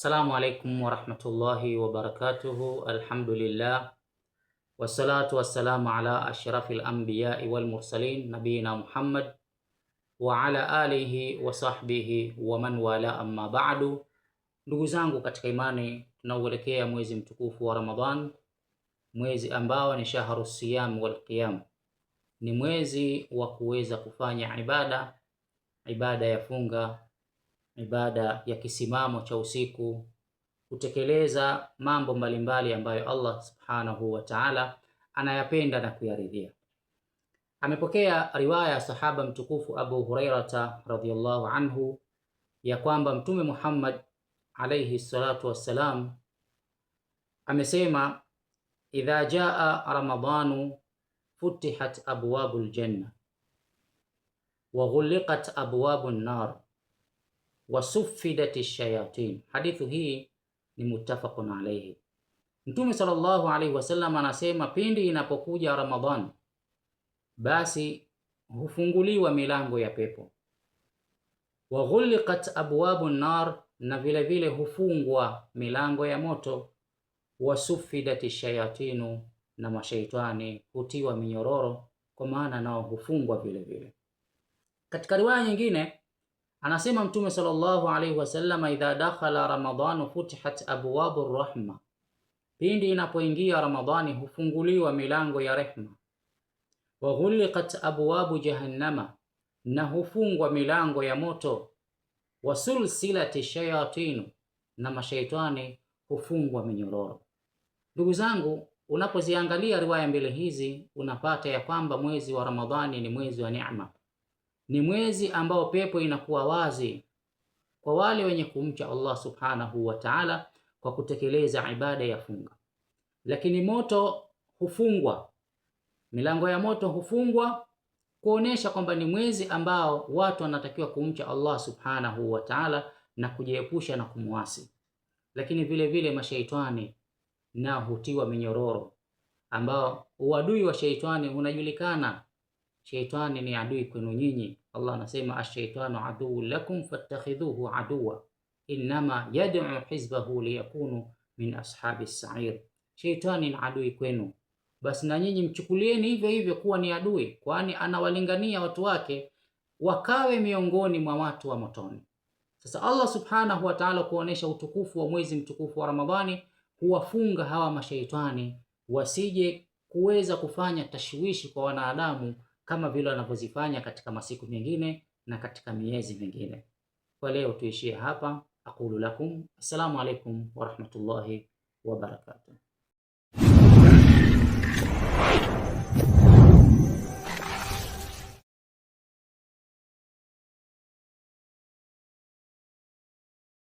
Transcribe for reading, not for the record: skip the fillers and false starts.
Assalamu alaikum warahmatullahi wabarakatuhu. Alhamdulillah wassalatu wassalamu ala ashrafil anbiyai wal mursalin nabiyina Muhammad wa ala alihi wa sahbihi wa man wala, amma ba'du. Ndugu zangu katika imani, tunauelekea mwezi mtukufu wa Ramadhan, mwezi ambao ni shahru siyam wal qiyam. Ni mwezi wa kuweza kufanya ibada ya funga, ibada ya kisimamo cha usiku, kutekeleza mambo mbalimbali ambayo Allah subhanahu wa ta'ala anayapenda na kuyaridhia. Amepokea riwaya ya sahaba mtukufu Abu Hurairata radhiyallahu anhu ya kwamba Mtume Muhammad alayhi salatu wassalam amesema, idha jaa ramadhanu futihat abwabul janna wa ghuliqat abwabun nar wa suffidat shayatin. Hadithu hii ni muttafaqun alayhi. Mtume sallallahu alayhi wasallam anasema pindi inapokuja Ramadhan, basi hufunguliwa milango ya pepo, wa ghuliqat abwabun nar, na vile vile hufungwa milango ya moto, wa suffidat shayatinu, na mashaitani hutiwa minyororo, kwa maana nao hufungwa vile vile. Katika riwaya nyingine anasema Mtume sallallahu alayhi wasallam, idha dakhala ramadhanu futihat abwabur rahma, pindi inapoingia Ramadhani hufunguliwa milango ya rehma, wa ghuliqat abwabu jahannama, na hufungwa milango ya moto, wa sulsilati shayatinu, na mashaitani hufungwa minyororo. Ndugu zangu, unapoziangalia riwaya mbili hizi unapata ya kwamba mwezi wa Ramadhani ni mwezi wa neema. Ni mwezi ambao pepo inakuwa wazi kwa wale wenye kumcha Allah subhanahu wa ta'ala kwa kutekeleza ibada ya funga. Lakini moto hufungwa, milango ya moto hufungwa, kuonesha kwamba ni mwezi ambao watu wanatakiwa kumcha Allah subhanahu wa ta'ala na kujiepusha na kumwasi. Lakini vile vile mashaitani nao hutiwa minyororo, ambao uadui wa shaitani unajulikana. Shaitani ni adui kwenu nyinyi. Allah anasema, ash-shaytanu aduwwun lakum fattakhidhuhu aduwwa innama yad'u hizbahu liyakunu min ashabis sa'ir. Shaitani ni adui kwenu, basi na nyinyi mchukulieni hivyo hivyo kuwa ni adui, kwani anawalingania watu wake wakawe miongoni mwa watu wa motoni. Sasa Allah subhanahu wa ta'ala kuonesha utukufu wa mwezi mtukufu wa Ramadhani, huwafunga hawa mashaitani wasije kuweza kufanya tashwishi kwa wanadamu kama vile wanavyozifanya katika masiku mengine na katika miezi mingine. Kwa leo tuishie hapa. Aqulu lakum assalamu alaikum wa rahmatullahi wa barakatuh.